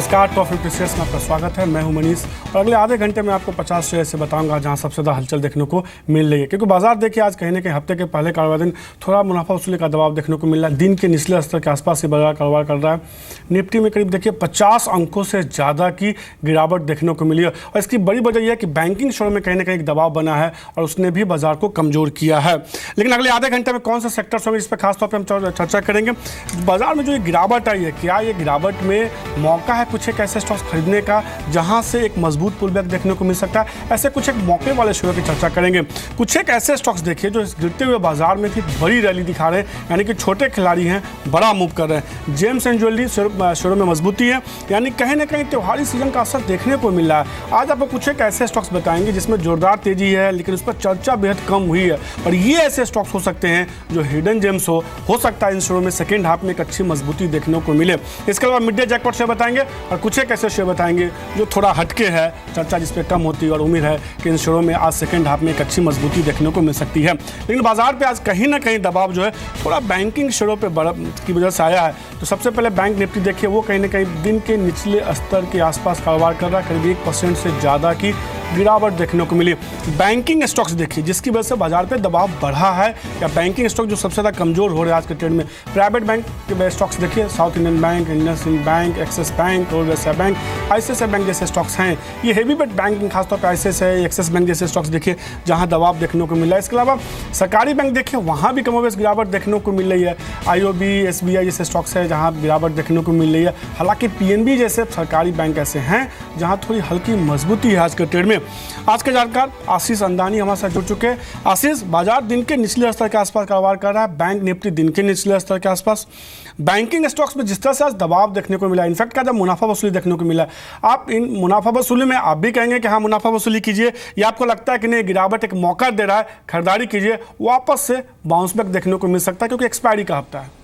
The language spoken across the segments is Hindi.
नमस्कार, प्रॉफिट प्रीसियस में आपका स्वागत है। मैं हूं मनीष और अगले आधे घंटे में आपको 50 शेयर से बताऊंगा जहां सबसे ज़्यादा हलचल देखने को मिल रही है। क्योंकि बाजार देखिए आज कहीं ना कहीं हफ्ते के पहले कारोबार दिन थोड़ा मुनाफा वसूली का दबाव देखने को मिल रहा है। दिन के निचले स्तर के आसपास ये बाजार कारोबार कर रहा है। निफ्टी में करीब देखिए 50 अंकों से ज़्यादा की गिरावट देखने को मिली है और इसकी बड़ी वजह यह है कि बैंकिंग शेयरों में कहीं ना कहीं एक दबाव बना है और उसने भी बाजार को कमज़ोर किया है। लेकिन अगले आधे घंटे में कौन से सेक्टर्स होंगे इस पर खासतौर पर हम चर्चा करेंगे। बाजार में जो ये गिरावट आई है, क्या ये गिरावट में मौका है कुछ एक ऐसे स्टॉक्स खरीदने का जहां से एक मजबूत पुलबैक देखने को मिल सकता है? ऐसे कुछ एक मौके वाले शेयरों की चर्चा करेंगे। कुछ एक ऐसे स्टॉक्स देखिए जो इस गिरते हुए बाजार में थी बड़ी रैली दिखा रहे हैं, यानी कि छोटे खिलाड़ी हैं, बड़ा मूव कर रहे हैं। जेम्स एंड ज्वेलरी शेयरों में मजबूती है, यानी कहीं ना कहीं त्योहारी सीजन का असर देखने को मिल रहा है। आज आपको कुछ एक ऐसे स्टॉक्स बताएंगे जिसमें जोरदार तेजी है लेकिन उस पर चर्चा बेहद कम हुई है और ये ऐसे स्टॉक्स हो सकते हैं जो हिडन जेम्स हो सकता है इन शेयरों में सेकेंड हाफ में एक अच्छी मजबूती देखने को मिले। इसके अलावा मिड डे जैकपॉट शेयर बताएंगे और कुछ एक ऐसे शेयर बताएंगे जो थोड़ा हटके है, चर्चा जिस पे कम होती है और उम्मीद है कि इन शेयरों में आज सेकंड हाफ में एक अच्छी मजबूती देखने को मिल सकती है। लेकिन बाजार पे आज कहीं ना कहीं दबाव जो है थोड़ा बैंकिंग शेयरों पे की वजह से आया है। तो सबसे पहले बैंक निफ्टी देखिए, वो कहीं ना कहीं दिन के निचले स्तर के आसपास कारोबार कर रहा है। करीब 1% से ज़्यादा की गिरावट देखने को मिली। बैंकिंग स्टॉक्स देखिए जिसकी वजह से बाजार पे दबाव बढ़ा है, या बैंकिंग स्टॉक जो सबसे ज़्यादा कमजोर हो रहे हैं आज के ट्रेड में। प्राइवेट बैंक के स्टॉक्स देखिए, south Indian bank, IndusInd bank, axis bank और वैसा बैंक, आईसीआईसीआई बैंक जैसे स्टॉक्स हैं। ये हेवी वेट बैंकिंग खासतौर पर आईसीआईसीआई, एक्सिस बैंक जैसे स्टॉक्स देखिए जहाँ दबाव देखने को मिला है। इसके अलावा सरकारी बैंक देखिए, वहाँ भी कमोबेश गिरावट देखने को मिल रही है। आईओबी, एसबीआई जैसे स्टॉक्स है जहाँ गिरावट देखने को मिल रही है। हालांकि पीएनबी जैसे सरकारी बैंक ऐसे हैं जहाँ थोड़ी हल्की मजबूती है आज के ट्रेड में। आज के जानकार आशीष अंदानी हमारे साथ जुड़ चुके हैं। आशीष, बाजार दिन के निचले स्तर के आसपास कारोबार कर रहा है, बैंक निफ्टी दिन के निचले स्तर के आसपास। बैंकिंग स्टॉक्स में जिस तरह से आज दबाव देखने को मिला, इनफैक्ट का जब मुनाफा वसूली देखने को मिला, आप इन मुनाफा वसूली में आप भी कहेंगे कि हाँ मुनाफा वसूली कीजिए, या आपको लगता है कि नहीं गिरावट एक मौका दे रहा है, खरीदारी कीजिए, वापस से बाउंस बैक देखने को मिल सकता है क्योंकि एक्सपायरी का हफ्ता है?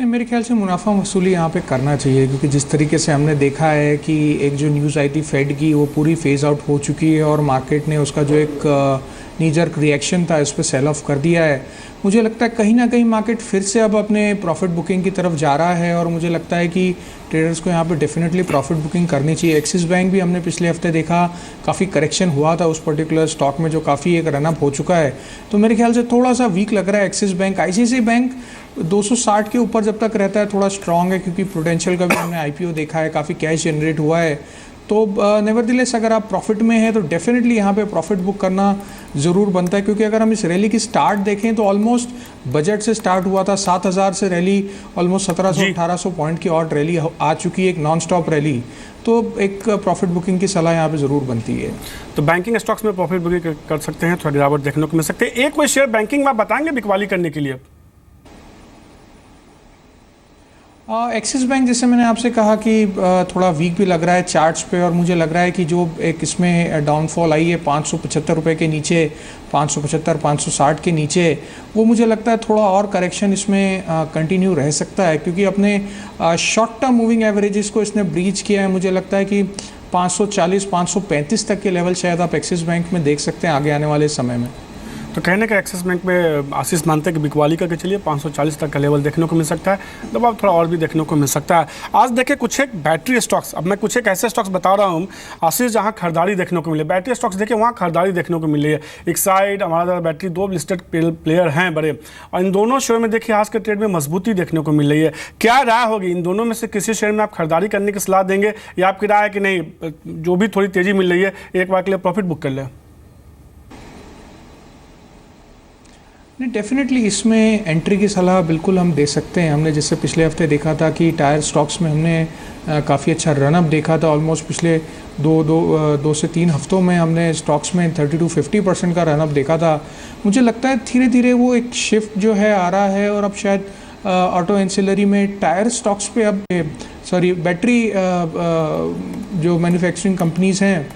मेरे ख्याल से मुनाफा वसूली यहाँ पे करना चाहिए, क्योंकि जिस तरीके से हमने देखा है कि एक जो न्यूज़ आई थी फेड की, वो पूरी फेज़ आउट हो चुकी है और मार्केट ने उसका जो एक नीजर्क रिएक्शन था उस पर सेल ऑफ कर दिया है। मुझे लगता है कहीं ना कहीं मार्केट फिर से अब अपने प्रॉफिट बुकिंग की तरफ जा रहा है और मुझे लगता है कि ट्रेडर्स को यहाँ पे डेफिनेटली प्रॉफिट बुकिंग करनी चाहिए। एक्सिस बैंक भी हमने पिछले हफ्ते देखा, काफ़ी करेक्शन हुआ था उस पर्टिकुलर स्टॉक में जो काफ़ी एक रनअप हो चुका है। तो मेरे ख्याल से थोड़ा सा वीक लग रहा है एक्सिस बैंक। आईसीआईसीआई बैंक 260 के ऊपर जब तक रहता है थोड़ा स्ट्रांग है, क्योंकि प्रूडेंशियल का भी हमने आईपीओ देखा है, काफ़ी कैश जनरेट हुआ है। तो नेवरदिलेस अगर आप प्रॉफिट में हैं तो डेफिनेटली यहाँ पे प्रॉफिट बुक करना ज़रूर बनता है, क्योंकि अगर हम इस रैली की स्टार्ट देखें तो ऑलमोस्ट बजट से स्टार्ट हुआ था, 7000 से रैली ऑलमोस्ट 1700-1800 पॉइंट की और रैली आ चुकी है, एक नॉन स्टॉप रैली। तो एक प्रॉफिट बुकिंग की सलाह यहाँ पे ज़रूर बनती है। तो बैंकिंग स्टॉक्स में प्रॉफिट बुकिंग कर सकते हैं, थोड़ा गिरावट देखने को मिल सकते हैं। एक कोई शेयर बैंकिंग में आप बताएंगे बिकवाली करने के लिए? एक्सिस बैंक जैसे मैंने आपसे कहा कि थोड़ा वीक भी लग रहा है चार्ट्स पे, और मुझे लग रहा है कि जो एक इसमें डाउनफॉल आई है 575 रुपये के नीचे, 575-560 के नीचे, वो मुझे लगता है थोड़ा और करेक्शन इसमें कंटिन्यू रह सकता है, क्योंकि अपने शॉर्ट टर्म मूविंग एवरेजेस को इसने ब्रीच किया है। मुझे लगता है कि 540-535 तक के लेवल शायद आप एक्सिस बैंक में देख सकते हैं आगे आने वाले समय में। तो कहने का एक्सिस बैंक में आशीष मानते हैं कि बिकवाली करके चलिए 540 तक का लेवल देखने को मिल सकता है, दबाव थोड़ा और भी देखने को मिल सकता है। आज देखिए कुछ एक बैटरी स्टॉक्स, अब मैं कुछ एक ऐसे स्टॉक्स बता रहा हूँ आशीष जहाँ खरीदारी देखने को मिले। बैटरी स्टॉक्स देखिए वहाँ खरीदारी देखने को मिल रही है। एक साइड हमारा बैटरी, दो लिस्टेड प्लेयर हैं बड़े, और इन दोनों शेयर में देखिए आज के ट्रेड में मजबूती देखने को मिल रही है। क्या राय होगी, इन दोनों में से किसी शेयर में आप खरीदारी करने की सलाह देंगे, या आपकी राय है कि नहीं जो भी थोड़ी तेज़ी मिल रही है एक बार के लिए प्रॉफिट बुक कर लें? नहीं, डेफिनेटली इसमें एंट्री की सलाह बिल्कुल हम दे सकते हैं। हमने जैसे पिछले हफ्ते देखा था कि टायर स्टॉक्स में हमने काफ़ी अच्छा रनअप देखा था। ऑलमोस्ट पिछले दो से तीन हफ्तों में हमने स्टॉक्स में 30-50% का रनअप देखा था। मुझे लगता है धीरे धीरे वो एक शिफ्ट जो है आ रहा है, और अब शायद ऑटो एंसिलरी में टायर स्टॉक्स पे अब बैटरी जो मैन्युफैक्चरिंग कंपनीज़ हैं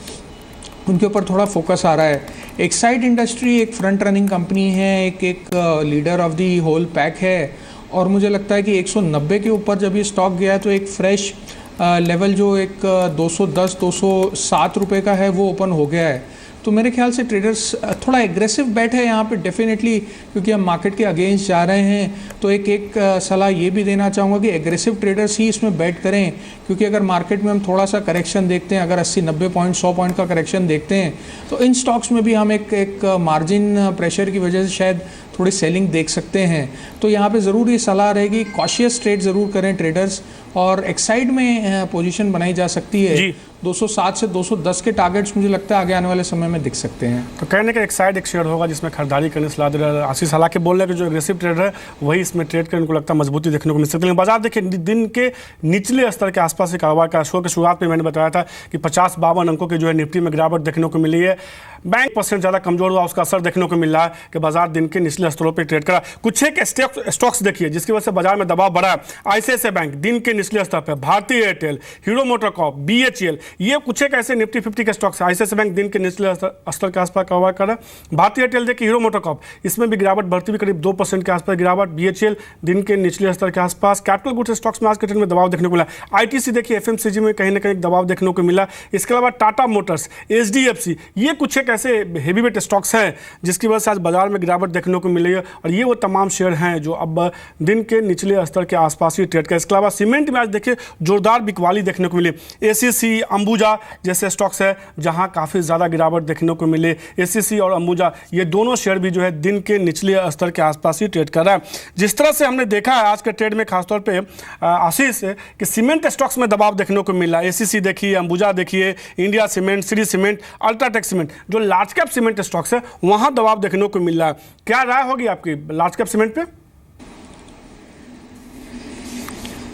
उनके ऊपर थोड़ा फोकस आ रहा है। एक्साइड इंडस्ट्री एक फ्रंट रनिंग कंपनी है, एक leader of the whole pack है, और मुझे लगता है कि 190 के ऊपर जब ये स्टॉक गया तो एक फ्रेश लेवल जो एक 210-207 रुपये का है वो ओपन हो गया है। तो मेरे ख्याल से ट्रेडर्स थोड़ा एग्रेसिव बैट है यहाँ पे डेफिनेटली, क्योंकि हम मार्केट के अगेंस्ट जा रहे हैं। तो एक सलाह ये भी देना चाहूँगा कि एग्रेसिव ट्रेडर्स ही इसमें बैट करें, क्योंकि अगर मार्केट में हम थोड़ा सा करेक्शन देखते हैं, अगर 80-90 पॉइंट 100 पॉइंट का करेक्शन देखते हैं, तो इन स्टॉक्स में भी हम एक मार्जिन प्रेशर की वजह से शायद थोड़ी सेलिंग देख सकते हैं। तो यहाँ पे ज़रूर ये सलाह रहेगी, कॉशियस ट्रेड ज़रूर करें ट्रेडर्स, और एक्साइड में पोजीशन बनाई जा सकती है। 207 से 210 के टारगेट्स मुझे लगता है आगे आने वाले समय में दिख सकते हैं। तो कहने का एक साइड एक शेयर होगा जिसमें खरीदारी करने सलाह दे रहा है आशीष। हालांकि बोल रहे हैं कि जो एग्रेसिव ट्रेडर है वही इसमें ट्रेड कर, उनको लगता है मजबूती देखने को मिल सकती है। लेकिन बाजार देखिए दिन के निचले स्तर के आसपास से कारोबार का शो के शुरुआत में मैंने बताया था कि 50-52 अंकों के जो है निफ्टी में गिरावट देखने को मिली है। बैंक % ज़्यादा कमजोर हुआ, उसका असर देखने को मिल रहा है कि बाजार दिन के निचले स्तरों पर ट्रेड करा। कुछ एक स्टॉक्स देखिए जिसकी वजह से बाजार में दबाव बढ़ा है। ICICI बैंक दिन के निचले स्तर पर, भारतीय एयरटेल, हीरो मोटरकॉर्प, BHEL, ये कुछ एक ऐसे निफ्टी 50 के स्टॉक्स। ICICI बैंक दिन के निचले स्तर के आसपास कारोबार कर रहा है। भारतीय एयरटेल देखिए, हीरो मोटरकॉर्प, इसमें भी गिरावट बढ़ती हुई करीब 2% के आसपास गिरावट। BHEL दिन के निचले स्तर के आसपास। कैपिटल गुड्स स्टॉक्स में आज के ट्रेड में दबाव देखने को मिला। ITC देखिए, FMCG में कहीं ना कहीं दबाव देखने को मिला। इसके अलावा टाटा मोटर्स, HDFC, ये कुछ एक ऐसे हेवी वेट स्टॉक्स हैं जिसकी वजह से आज बाजार में गिरावट देखने को मिली है। और ये वो तमाम शेयर हैं जो अब दिन के निचले स्तर के आसपास ही ट्रेड कर। इसके अलावा सीमेंट में आज देखिए जोरदार बिकवाली देखने को मिली। ACC, अंबुजा जैसे स्टॉक्स है जहां काफ़ी ज़्यादा गिरावट देखने को मिले। ACC और अंबुजा ये दोनों शेयर भी जो है दिन के निचले स्तर के आसपास ही ट्रेड कर रहा है। जिस तरह से हमने देखा है आज के ट्रेड में खासतौर पे आशीष कि सीमेंट स्टॉक्स में दबाव देखने को मिला। ACC देखिए, अंबुजा देखिए, India cement, Shri cement, UltraTech cement, जो लार्ज कैप सीमेंट स्टॉक्स है वहां दबाव देखने को मिल रहा है। क्या राय होगी आपकी लार्ज कैप सीमेंट पे?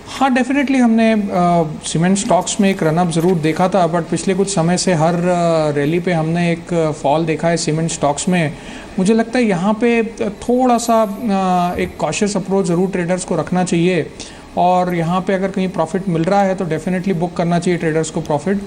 हाँ, डेफिनेटली हमने सीमेंट स्टॉक्स में एक रनअप ज़रूर देखा था, बट पिछले कुछ समय से हर रैली पे हमने एक फॉल देखा है सीमेंट स्टॉक्स में। मुझे लगता है यहाँ पे थोड़ा सा एक कॉशियस अप्रोच ज़रूर ट्रेडर्स को रखना चाहिए, और यहाँ पे अगर कहीं प्रॉफिट मिल रहा है तो डेफिनेटली बुक करना चाहिए ट्रेडर्स को प्रॉफिट।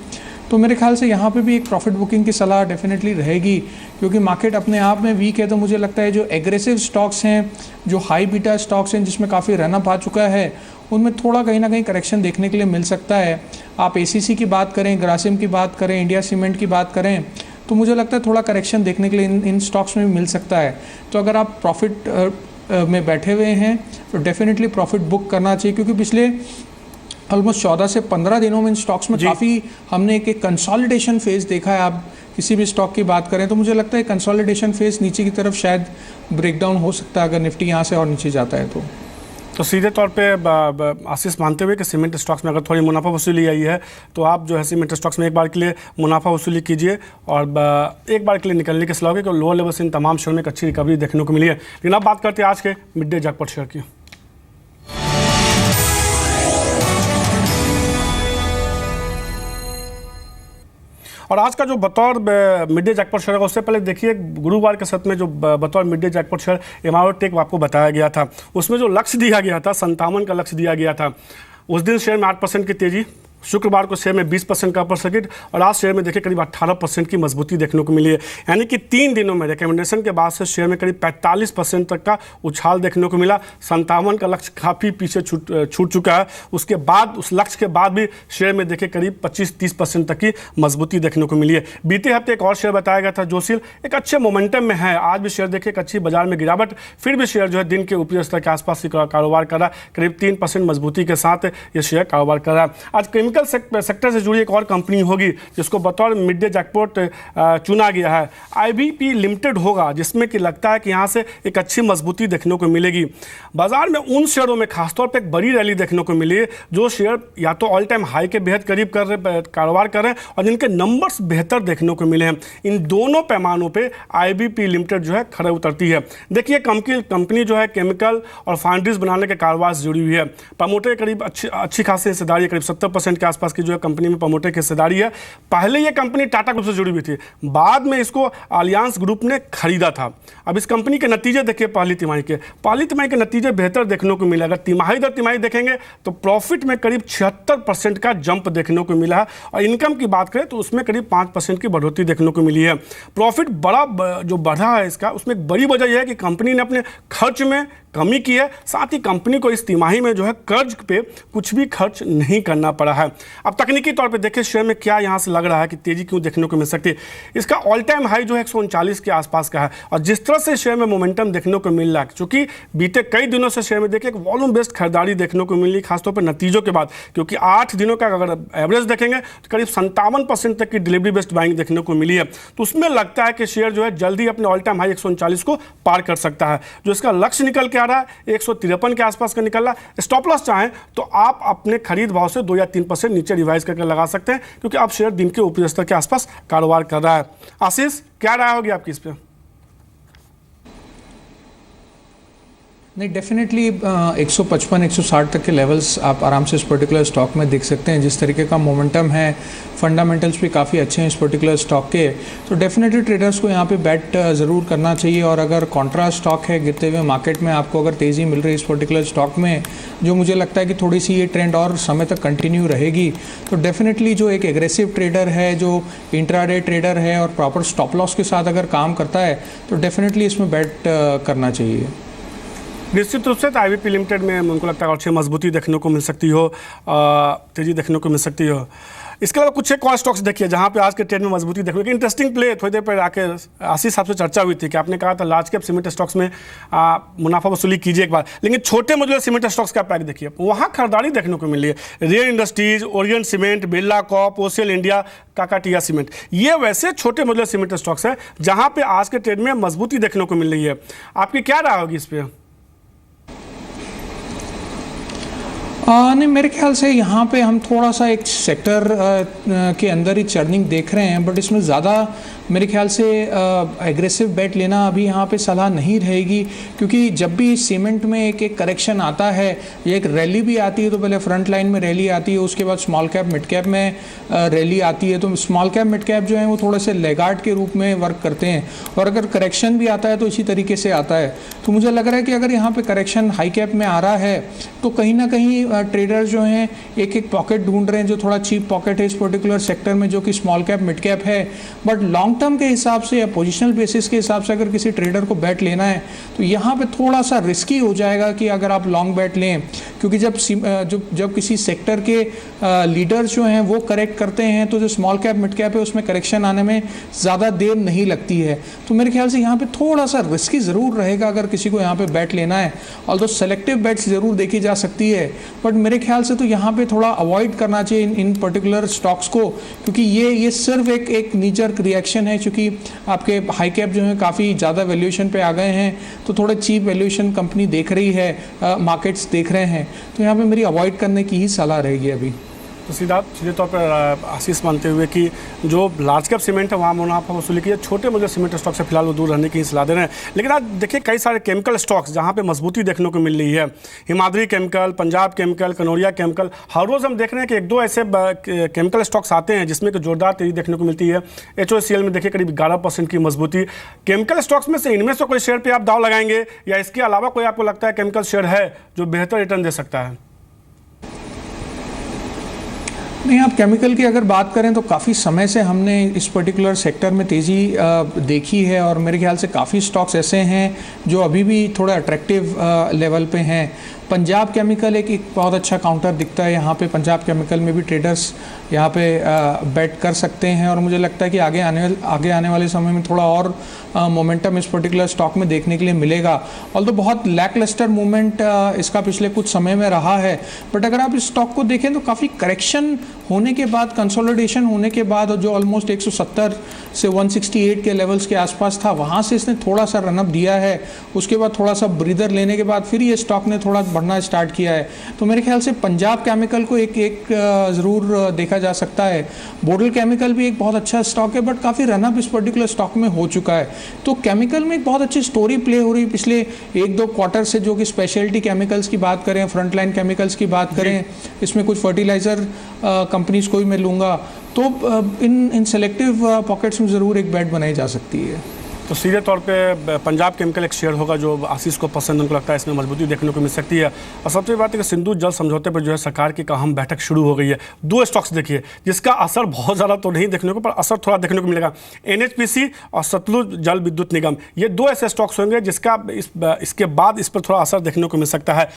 तो मेरे ख्याल से यहाँ पे भी एक प्रॉफिट बुकिंग की सलाह डेफिनेटली रहेगी, क्योंकि मार्केट अपने आप में वीक है। तो मुझे लगता है जो एग्रेसिव स्टॉक्स हैं, जो हाई बीटा स्टॉक्स हैं जिसमें काफ़ी रनअप आ चुका है, उनमें थोड़ा कहीं ना कहीं करेक्शन देखने के लिए मिल सकता है। आप ACC की बात करें, ग्रासिम की बात करें, इंडिया सीमेंट की बात करें, तो मुझे लगता है थोड़ा करेक्शन देखने के लिए इन स्टॉक्स में भी मिल सकता है। तो अगर आप प्रॉफिट में बैठे हुए हैं तो डेफिनेटली प्रॉफिट बुक करना चाहिए, क्योंकि पिछले ऑलमोस्ट 14 से 15 दिनों में इन स्टॉक्स में काफ़ी हमने एक कंसोलिडेशन फेज देखा है। आप किसी भी स्टॉक की बात करें तो मुझे लगता है कंसोलिडेशन फेज नीचे की तरफ शायद ब्रेकडाउन हो सकता है अगर निफ्टी यहाँ से और नीचे जाता है तो सीधे तौर पे आशीष मानते हुए कि सीमेंट स्टॉक्स में अगर थोड़ी मुनाफा वसूली आई है तो आप जो है सीमेंट स्टॉक्स में एक बार के लिए मुनाफा वसूली कीजिए और एक बार के लिए निकलने की सलाह होगी कि लोअर लेवल से इन तमाम शेयर में एक अच्छी रिकवरी देखने को मिली है। लेकिन अब बात करते हैं आज के मिड डे जैकपॉट शेयर की। और आज का जो बतौर मिड डे जैकपॉट शेयर है उससे पहले देखिए गुरुवार के सत्र में जो बतौर mid day jackpot share MRO tech आपको बताया गया था, उसमें जो लक्ष्य दिया गया था 57 का लक्ष्य दिया गया था। उस दिन शेयर में 8% की तेजी, शुक्रवार को शेयर में 20% का अपर सर्किट और आज शेयर में देखिए करीब 18% की मजबूती देखने को मिली है। यानी कि 3 दिनों में रिकमेंडेशन के बाद से शेयर में करीब 45% तक का उछाल देखने को मिला। 57 का लक्ष्य काफ़ी पीछे छूट चुका है। उसके बाद उस लक्ष्य के बाद भी शेयर में देखिए करीब 25-30% तक की मजबूती देखने को मिली है। बीते हफ्ते एक और शेयर बताया गया था जोशील, एक अच्छे मोमेंटम में है। आज भी शेयर देखिए एक अच्छी बाजार में गिरावट, फिर भी शेयर जो है दिन के ऊपरी स्तर के आसपास ही कारोबार कर रहा है। करीब 3% मजबूती के साथ ये शेयर कारोबार कर रहा है। आज केमिकल सेक्टर से जुड़ी एक और कंपनी होगी जिसको बतौर मिड डे जैकपॉट चुना गया है। IBP लिमिटेड होगा, जिसमें कि लगता है कि यहाँ से एक अच्छी मजबूती देखने को मिलेगी। बाजार में उन शेयरों में खासतौर पे एक बड़ी रैली देखने को मिली है जो शेयर या तो ऑल टाइम हाई के बेहद करीब कारोबार कर रहे हैं और जिनके नंबर्स बेहतर देखने को मिले हैं। इन दोनों पैमानों पे IBP लिमिटेड जो है खड़े उतरती है। देखिए कंपनी जो है केमिकल और फाइनरीज बनाने के कारोबार से जुड़ी हुई है। प्रमोटर करीब अच्छी खासी हिस्सेदारी, करीब 70% के आसपास की जो है कंपनी में प्रमोटर की हिस्सेदारी है। पहले ये कंपनी टाटा ग्रुप से जुड़ी हुई थी, बाद में इसको अलियांस ग्रुप ने खरीदा था। अब इस कंपनी के नतीजे देखिए पहली तिमाही के नतीजे बेहतर देखने को मिला। अगर तिमाही दर तिमाही देखेंगे तो प्रॉफिट में करीब 76% का जंप देखने को मिला है और इनकम की बात करें तो उसमें करीब 5% की बढ़ोतरी देखने को मिली है। प्रॉफिट बड़ा जो बढ़ा है इसका, उसमें एक बड़ी वजह यह है कि कंपनी ने अपने खर्च में कमी की है, साथ ही कंपनी को इस तिमाही में जो है कर्ज पे कुछ भी खर्च नहीं करना पड़ा है। अब तकनीकी तौर पे देखिए शेयर में क्या यहाँ से लग रहा है कि तेजी क्यों देखने को मिल सकती है। इसका ऑल टाइम हाई जो है 139 के आसपास का है, और जिस तरह से शेयर में मोमेंटम देखने को मिल रहा है, क्योंकि बीते कई दिनों से शेयर में देखिए एक वॉल्यूम बेस्ड खरीदारी देखने को मिल रही, खासतौर पर नतीजों के बाद, क्योंकि 8 दिनों का अगर एवरेज देखेंगे तो करीब 57% तक की डिलीवरी बेस्ड बाइंग देखने को मिली है। तो उसमें लगता है कि शेयर जो है जल्दी अपने ऑल टाइम हाई 139 को पार कर सकता है। जो इसका लक्ष्य निकल के आ रहा है 153 के आसपास का निकल रहा है। स्टॉप लॉस चाहें तो आप अपने खरीद भाव से 2 या 3% नीचे रिवाइज करके लगा सकते हैं, क्योंकि अब शेयर दिन के ऊपरी स्तर के आसपास कारोबार कर रहा है। आशीष, क्या राय होगी आपकी इस पे? नहीं, डेफिनेटली 155-160 तक के लेवल्स आप आराम से इस पर्टिकुलर स्टॉक में देख सकते हैं। जिस तरीके का मोमेंटम है, फंडामेंटल्स भी काफ़ी अच्छे हैं इस पर्टिकुलर स्टॉक के, तो डेफिनेटली ट्रेडर्स को यहाँ पे बैट ज़रूर करना चाहिए। और अगर कॉन्ट्रा स्टॉक है, गिरते हुए मार्केट में आपको अगर तेज़ी मिल रही है इस पर्टिकुलर स्टॉक में, जो मुझे लगता है कि थोड़ी सी ये ट्रेंड और समय तक कंटिन्यू रहेगी, तो डेफिनेटली जो एक एग्रेसिव ट्रेडर है, जो इंट्राडे ट्रेडर है और प्रॉपर स्टॉप लॉस के साथ अगर काम करता है, तो डेफिनेटली इसमें बैट करना चाहिए। निश्चित रूप से तो आईवीपी लिमिटेड में उनको लगता है अच्छी मजबूती देखने को मिल सकती हो, तेजी देखने को मिल सकती हो। इसके अलावा कुछ एक और स्टॉक्स देखिए जहां पे आज के ट्रेड में मजबूती देखने को, इंटरेस्टिंग प्ले थोड़ी देर पर आके आशीष साहब से चर्चा हुई थी कि आपने कहा था लार्ज कैप सीमेंट स्टॉक्स में मुनाफा वसूली कीजिए एक बार, लेकिन छोटे मॉड्यूलर सीमेंट स्टॉक्स का पैक देखिए, वहाँ खरीदारी देखने को मिल रही है। Rare industries, Orient Cement, Birla Corp, OCL India, Kakatiya cement, ये वैसे छोटे मॉड्यूलर सीमेंट स्टॉक्स है जहाँ पे आज के ट्रेड में मजबूती देखने को मिल रही है। आपकी क्या राय होगी इस पर? नहीं, मेरे ख्याल से यहाँ पे हम थोड़ा सा एक सेक्टर के अंदर ही चर्निंग देख रहे हैं, बट इसमें ज़्यादा मेरे ख्याल से एग्रेसिव बेट लेना अभी यहाँ पे सलाह नहीं रहेगी, क्योंकि जब भी सीमेंट में एक करेक्शन आता है या एक रैली भी आती है, तो पहले फ्रंट लाइन में रैली आती है, उसके बाद स्मॉल कैप मिड कैप में रैली आती है। तो स्मॉल कैप मिड कैप जो है वो थोड़े से लेगार्ड के रूप में वर्क करते हैं, और अगर करेक्शन भी आता है तो इसी तरीके से आता है। तो मुझे लग रहा है कि अगर यहाँ पर करेक्शन हाई कैप में आ रहा है, तो कहीं ना कहीं ट्रेडर जो हैं एक पॉकेट ढूंढ रहे हैं जो थोड़ा चीप पॉकेट है इस पर्टिकुलर सेक्टर में, जो कि स्मॉल कैप मिड कैप है। बट लॉन्ग टर्म के हिसाब से या पोजिशनल बेसिस के हिसाब से अगर किसी ट्रेडर को बैट लेना है, तो यहाँ पे थोड़ा सा रिस्की हो जाएगा कि अगर आप लॉन्ग बैट लें, क्योंकि जब किसी सेक्टर के लीडर्स जो हैं वो करेक्ट करते हैं, तो जो स्मॉल कैप मिड कैप है उसमें करेक्शन आने में ज़्यादा देर नहीं लगती है। तो मेरे ख्याल से यहाँ पे थोड़ा सा रिस्की ज़रूर रहेगा अगर किसी को यहाँ पे बैट लेना है। ऑल्दो सेलेक्टिव बैट्स ज़रूर देखी जा सकती है, बट मेरे ख्याल से तो यहाँ पे थोड़ा अवॉइड करना चाहिए इन पर्टिकुलर स्टॉक्स को, क्योंकि ये सिर्फ एक नीजर रिएक्शन है। क्योंकि आपके हाई कैप जो है काफ़ी ज़्यादा वैल्यूएशन पे आ गए हैं, तो थोड़ा चीप वैल्यूएशन कंपनी देख रही है, मार्केट्स देख रहे हैं, तो यहाँ पे मेरी अवॉइड करने की ही सलाह रहेगी अभी। तो सीधे तौर पर आशीष मानते हुए कि जो लार्ज कैप सीमेंट है वहाँ मुनाफा वसूली की, छोटे मुझे सीमेंट स्टॉक से फिलहाल वो दूर रहने की सलाह दे रहे हैं। लेकिन आज देखिए कई सारे केमिकल स्टॉक्स जहाँ पे मजबूती देखने को मिल रही है, Himadri chemical, Punjab chemical, Kanoria chemical, हर रोज़ हम देख रहे हैं कि 1-2 ऐसे केमिकल स्टॉक्स आते हैं जिसमें कि जोरदार तेजी देखने को मिलती है। HOCL में देखिए करीब 11% की मजबूती। केमिकल स्टॉक्स में से इनमें से कोई शेयर पर आप दाव लगाएंगे, या इसके अलावा कोई आपको लगता है केमिकल शेयर है जो बेहतर रिटर्न दे सकता है? नहीं, आप केमिकल की अगर बात करें तो काफ़ी समय से हमने इस पर्टिकुलर सेक्टर में तेज़ी देखी है, और मेरे ख्याल से काफ़ी स्टॉक्स ऐसे हैं जो अभी भी थोड़ा अट्रैक्टिव लेवल पे हैं। पंजाब केमिकल एक बहुत अच्छा काउंटर दिखता है यहाँ पे। पंजाब केमिकल में भी ट्रेडर्स यहाँ पे बैट कर सकते हैं, और मुझे लगता है कि आगे आने वाले समय में थोड़ा और मोमेंटम इस पर्टिकुलर स्टॉक में देखने के लिए मिलेगा। ऑल्दो बहुत लैकलस्टर मूवमेंट इसका पिछले कुछ समय में रहा है, बट अगर आप इस स्टॉक को देखें तो काफ़ी करेक्शन होने के बाद, कंसोलिडेशन होने के बाद, और जो ऑलमोस्ट 170 से 168 के लेवल्स के आसपास था, वहाँ से इसने थोड़ा सा रनअप दिया है। उसके बाद थोड़ा सा ब्रीदर लेने के बाद फिर ये स्टॉक ने थोड़ा बढ़ना स्टार्ट किया है। तो मेरे ख्याल से पंजाब केमिकल को एक ज़रूर देखा जा सकता है। बोडल केमिकल भी एक बहुत अच्छा स्टॉक है, बट काफ़ी रनअप इस पर्टिकुलर स्टॉक में हो चुका है। तो केमिकल में एक बहुत अच्छी स्टोरी प्ले हो रही है पिछले 1-2 क्वार्टर से, जो कि स्पेशलिटी केमिकल्स की बात करें, फ्रंटलाइन केमिकल्स की बात करें, इसमें कुछ फर्टिलाइज़र कंपनीज को भी मैं लूँगा, तो इन सेलेक्टिव पॉकेट्स में ज़रूर एक बैट बनाई जा सकती है। तो सीधे तौर पे पंजाब केमिकल एक शेयर होगा जो आशीष को पसंद, उनको लगता है इसमें मजबूती देखने को मिल सकती है। और सबसे बड़ी बात है कि सिंधु जल समझौते पर जो है सरकार की एक अहम बैठक शुरू हो गई है। दो स्टॉक्स देखिए जिसका असर बहुत ज़्यादा तो नहीं देखने को, पर असर थोड़ा देखने को मिलेगा। NHPC और सतलुज जल विद्युत निगम, ये दो ऐसे स्टॉक्स होंगे जिसका इसके बाद इस पर थोड़ा असर देखने को मिल सकता है।